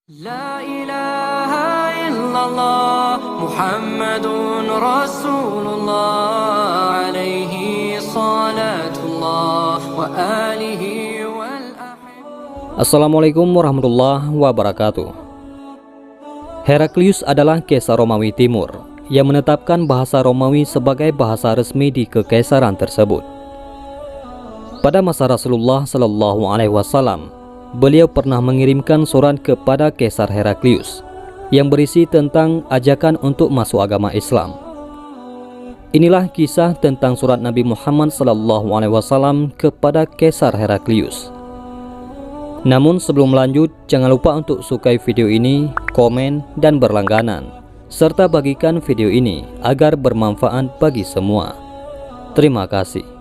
La ilaha illallah Muhammadun Rasulullah alaihi salatullah wa alihi wal Assalamualaikum warahmatullahi wabarakatuh. Heraklius adalah Kaisar Romawi Timur yang menetapkan bahasa Romawi sebagai bahasa resmi di kekaisaran tersebut. Pada masa Rasulullah Shallallahu Alaihi Wasallam, beliau pernah mengirimkan surat kepada Kaisar Heraklius yang berisi tentang ajakan untuk masuk agama Islam. Inilah kisah tentang surat Nabi Muhammad SAW kepada Kaisar Heraklius. Namun sebelum lanjut, jangan lupa untuk sukai video ini, komen, dan berlangganan, serta bagikan video ini agar bermanfaat bagi semua. Terima kasih.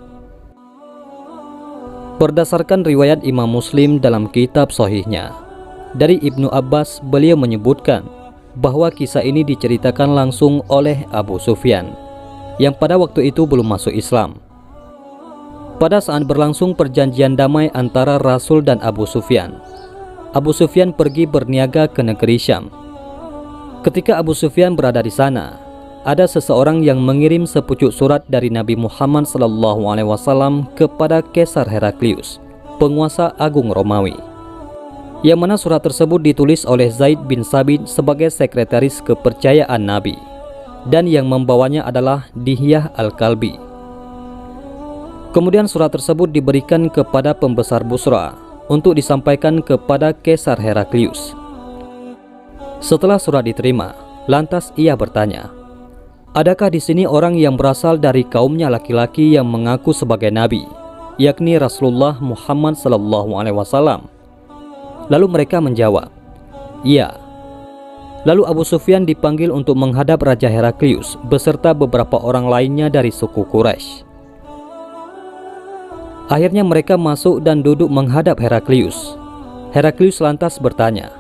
Berdasarkan riwayat Imam Muslim dalam kitab Sahihnya, dari Ibnu Abbas, beliau menyebutkan bahwa kisah ini diceritakan langsung oleh Abu Sufyan yang pada waktu itu belum masuk Islam. Pada saat berlangsung perjanjian damai antara Rasul dan Abu Sufyan pergi berniaga ke negeri Syam. Ketika Abu Sufyan berada di sana, ada seseorang yang mengirim sepucuk surat dari Nabi Muhammad SAW kepada Kaisar Heraklius, penguasa agung Romawi, yang mana surat tersebut ditulis oleh Zaid bin Sabit sebagai sekretaris kepercayaan Nabi, dan yang membawanya adalah Dihyah Al-Kalbi. Kemudian surat tersebut diberikan kepada pembesar Busra untuk disampaikan kepada Kaisar Heraklius. Setelah surat diterima, lantas ia bertanya, "Adakah di sini orang yang berasal dari kaumnya laki-laki yang mengaku sebagai nabi, yakni Rasulullah Muhammad SAW?" Lalu mereka menjawab, "Iya." Lalu Abu Sufyan dipanggil untuk menghadap Raja Heraklius beserta beberapa orang lainnya dari suku Quraisy. Akhirnya mereka masuk dan duduk menghadap Heraklius. Heraklius lantas bertanya,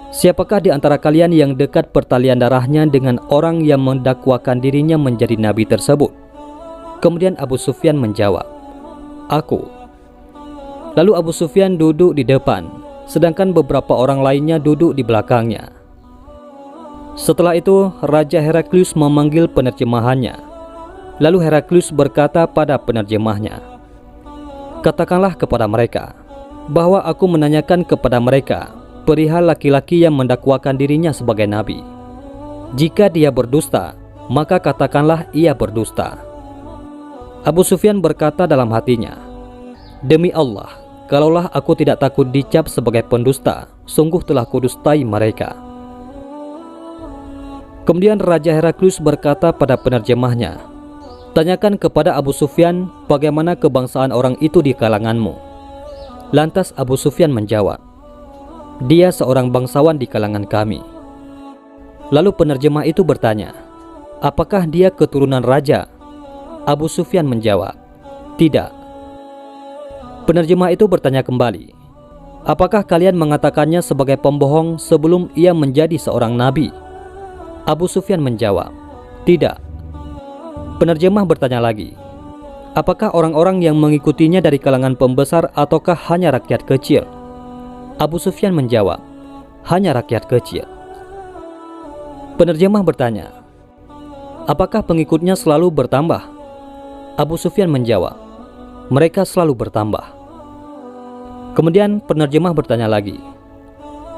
"Siapakah di antara kalian yang dekat pertalian darahnya dengan orang yang mendakwakan dirinya menjadi nabi tersebut?" Kemudian Abu Sufyan menjawab, "Aku." Lalu Abu Sufyan duduk di depan, sedangkan beberapa orang lainnya duduk di belakangnya. Setelah itu, Raja Heraklius memanggil penerjemahannya. Lalu Heraklius berkata pada penerjemahnya, "Katakanlah kepada mereka bahwa aku menanyakan kepada mereka perihal laki-laki yang mendakwakan dirinya sebagai nabi. Jika dia berdusta, maka katakanlah ia berdusta." Abu Sufyan berkata dalam hatinya, "Demi Allah, kalaulah aku tidak takut dicap sebagai pendusta, sungguh telah kudustai mereka." Kemudian Raja Heraklius berkata pada penerjemahnya, "Tanyakan kepada Abu Sufyan bagaimana kebangsaan orang itu di kalanganmu." Lantas Abu Sufyan menjawab, "Dia seorang bangsawan di kalangan kami." Lalu penerjemah itu bertanya, "Apakah dia keturunan raja?" Abu Sufyan menjawab, "Tidak." Penerjemah itu bertanya kembali, "Apakah kalian mengatakannya sebagai pembohong sebelum ia menjadi seorang nabi?" Abu Sufyan menjawab, "Tidak." Penerjemah bertanya lagi, "Apakah orang-orang yang mengikutinya dari kalangan pembesar ataukah hanya rakyat kecil?" Abu Sufyan menjawab, "Hanya rakyat kecil." Penerjemah bertanya, "Apakah pengikutnya selalu bertambah?" Abu Sufyan menjawab, "Mereka selalu bertambah." Kemudian penerjemah bertanya lagi,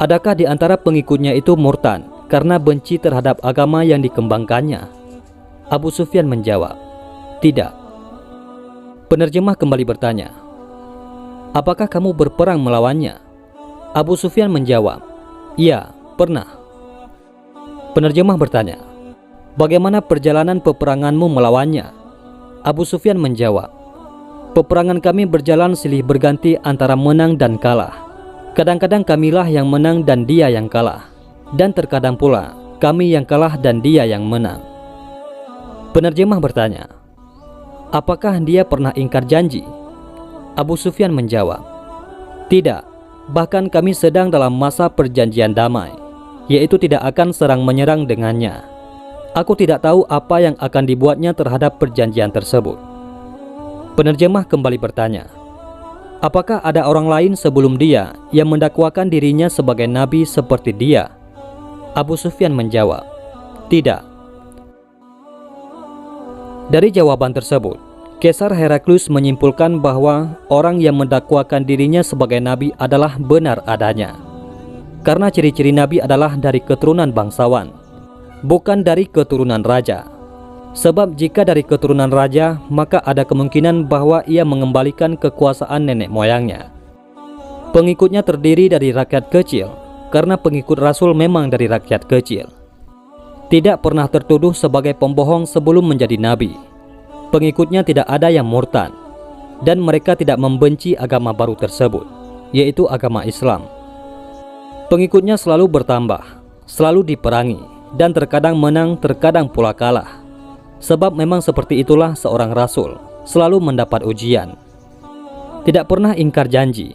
"Adakah di antara pengikutnya itu murtad karena benci terhadap agama yang dikembangkannya?" Abu Sufyan menjawab, "Tidak." Penerjemah kembali bertanya, "Apakah kamu berperang melawannya?" Abu Sufyan menjawab, "Iya, pernah." Penerjemah bertanya, "Bagaimana perjalanan peperanganmu melawannya?" Abu Sufyan menjawab, "Peperangan kami berjalan silih berganti antara menang dan kalah. Kadang-kadang kamilah yang menang dan dia yang kalah, dan terkadang pula kami yang kalah dan dia yang menang." Penerjemah bertanya, "Apakah dia pernah ingkar janji?" Abu Sufyan menjawab, "Tidak, bahkan kami sedang dalam masa perjanjian damai, yaitu tidak akan serang menyerang dengannya. Aku tidak tahu apa yang akan dibuatnya terhadap perjanjian tersebut." Penerjemah kembali bertanya, Apakah ada orang lain sebelum dia yang mendakwakan dirinya sebagai nabi seperti dia? Abu Sufyan menjawab, tidak. Dari jawaban tersebut, Kaisar Heraklius menyimpulkan bahwa orang yang mendakwakan dirinya sebagai nabi adalah benar adanya. Karena ciri-ciri nabi adalah dari keturunan bangsawan, bukan dari keturunan raja. Sebab jika dari keturunan raja, maka ada kemungkinan bahwa ia mengembalikan kekuasaan nenek moyangnya. Pengikutnya terdiri dari rakyat kecil, karena pengikut Rasul memang dari rakyat kecil. Tidak pernah tertuduh sebagai pembohong sebelum menjadi nabi. Pengikutnya tidak ada yang murtad, dan mereka tidak membenci agama baru tersebut, yaitu agama Islam. Pengikutnya selalu bertambah, selalu diperangi, dan terkadang menang, terkadang pula kalah. Sebab memang seperti itulah seorang Rasul, selalu mendapat ujian. Tidak pernah ingkar janji.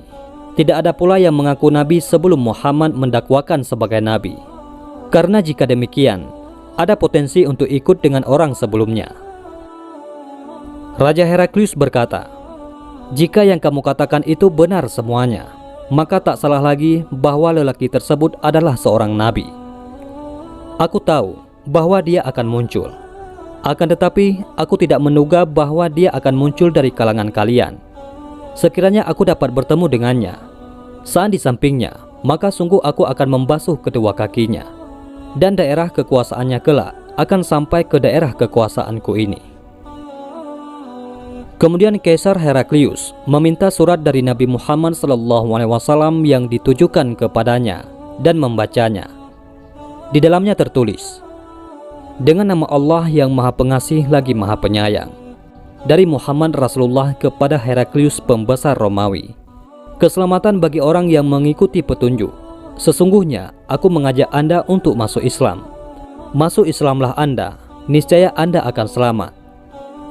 Tidak ada pula yang mengaku nabi sebelum Muhammad mendakwakan sebagai nabi. Karena jika demikian, ada potensi untuk ikut dengan orang sebelumnya. Raja Heraklius berkata, jika yang kamu katakan itu benar semuanya, maka tak salah lagi bahwa lelaki tersebut adalah seorang nabi. Aku tahu bahwa dia akan muncul. Akan tetapi, aku tidak menduga bahwa dia akan muncul dari kalangan kalian. Sekiranya aku dapat bertemu dengannya, saat di sampingnya, maka sungguh aku akan membasuh kedua kakinya. Dan daerah kekuasaannya kelak akan sampai ke daerah kekuasaanku ini. Kemudian Kaisar Heraklius meminta surat dari Nabi Muhammad SAW yang ditujukan kepadanya dan membacanya. Di dalamnya tertulis, dengan nama Allah yang Maha Pengasih lagi Maha Penyayang, dari Muhammad Rasulullah kepada Heraklius pembesar Romawi. Keselamatan bagi orang yang mengikuti petunjuk. Sesungguhnya aku mengajak Anda untuk masuk Islam. Masuk Islamlah Anda, niscaya Anda akan selamat.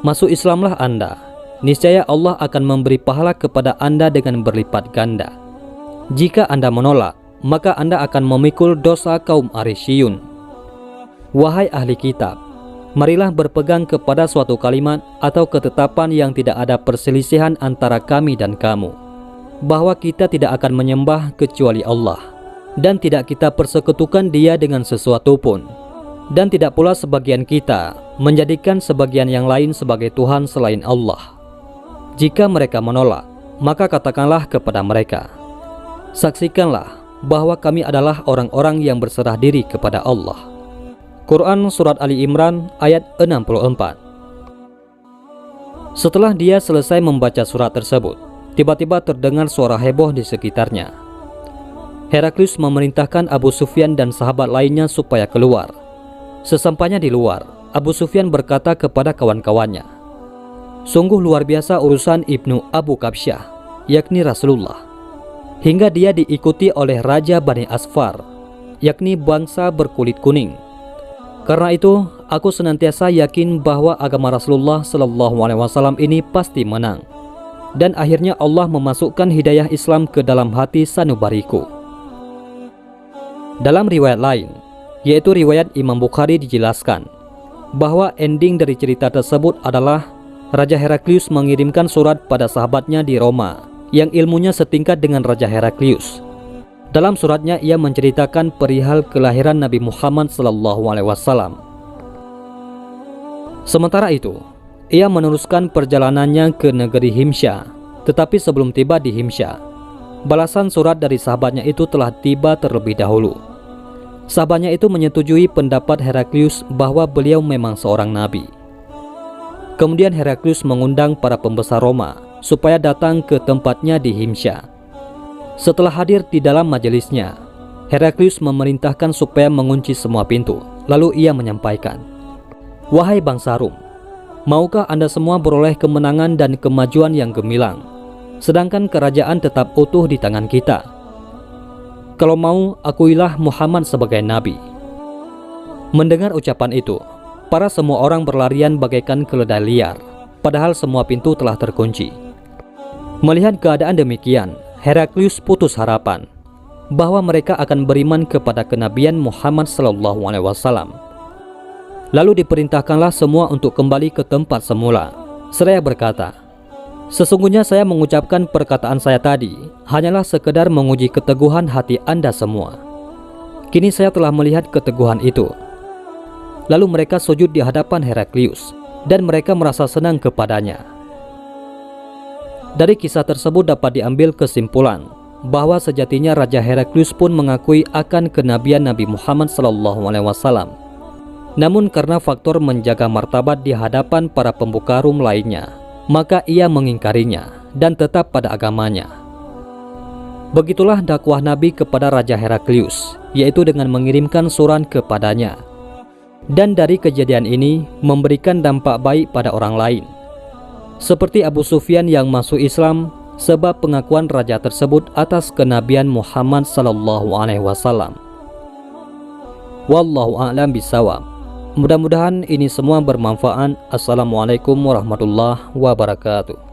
Masuk Islamlah Anda, niscaya Allah akan memberi pahala kepada Anda dengan berlipat ganda. Jika Anda menolak, maka Anda akan memikul dosa kaum Arisiyun. Wahai ahli kitab, marilah berpegang kepada suatu kalimat atau ketetapan yang tidak ada perselisihan antara kami dan kamu, bahwa kita tidak akan menyembah kecuali Allah, dan tidak kita persekutukan dia dengan sesuatu pun, dan tidak pula sebagian kita menjadikan sebagian yang lain sebagai Tuhan selain Allah. Jika mereka menolak, maka katakanlah kepada mereka, saksikanlah bahwa kami adalah orang-orang yang berserah diri kepada Allah. Quran Surat Ali Imran ayat 64. Setelah dia selesai membaca surat tersebut, tiba-tiba terdengar suara heboh di sekitarnya. Heraklius memerintahkan Abu Sufyan dan sahabat lainnya supaya keluar. Sesampainya di luar, Abu Sufyan berkata kepada kawan-kawannya, sungguh luar biasa urusan Ibnu Abu Kabsyah, yakni Rasulullah, hingga dia diikuti oleh Raja Bani Asfar, yakni bangsa berkulit kuning. Karena itu, aku senantiasa yakin bahwa agama Rasulullah SAW ini pasti menang. Dan akhirnya Allah memasukkan hidayah Islam ke dalam hati sanubariku. Dalam riwayat lain, yaitu riwayat Imam Bukhari, dijelaskan bahwa ending dari cerita tersebut adalah Raja Heraklius mengirimkan surat pada sahabatnya di Roma yang ilmunya setingkat dengan Raja Heraklius. Dalam suratnya ia menceritakan perihal kelahiran Nabi Muhammad SAW. Sementara itu, ia meneruskan perjalanannya ke negeri Himsyah. Tetapi sebelum tiba di Himsyah, balasan surat dari sahabatnya itu telah tiba terlebih dahulu. Sahabatnya itu menyetujui pendapat Heraklius bahwa beliau memang seorang nabi. Kemudian Heraklius mengundang para pembesar Roma supaya datang ke tempatnya di Himsyah. Setelah hadir di dalam majelisnya, Heraklius memerintahkan supaya mengunci semua pintu. Lalu ia menyampaikan, wahai bangsa Rum, maukah Anda semua beroleh kemenangan dan kemajuan yang gemilang, sedangkan kerajaan tetap utuh di tangan kita? Kalau mau, akuilah Muhammad sebagai nabi. Mendengar ucapan itu, para semua orang berlarian bagaikan keledai liar, padahal semua pintu telah terkunci. Melihat keadaan demikian, Heraklius putus harapan bahwa mereka akan beriman kepada kenabian Muhammad SAW. Lalu diperintahkanlah semua untuk kembali ke tempat semula. Seraya berkata, Sesungguhnya saya mengucapkan perkataan saya tadi hanyalah sekedar menguji keteguhan hati Anda semua. Kini saya telah melihat keteguhan itu." Lalu mereka sujud di hadapan Heraklius dan mereka merasa senang kepadanya. Dari kisah tersebut dapat diambil kesimpulan bahwa sejatinya Raja Heraklius pun mengakui akan kenabian Nabi Muhammad SAW. Namun karena faktor menjaga martabat di hadapan para pembuka Rum lainnya, maka ia mengingkarinya dan tetap pada agamanya. Begitulah dakwah Nabi kepada Raja Heraklius, yaitu dengan mengirimkan surat kepadanya. Dan dari kejadian ini memberikan dampak baik pada orang lain, seperti Abu Sufyan yang masuk Islam sebab pengakuan raja tersebut atas kenabian Muhammad SAW. Wallahu a'lam bishawab. Mudah-mudahan ini semua bermanfaat. Assalamualaikum warahmatullahi wabarakatuh.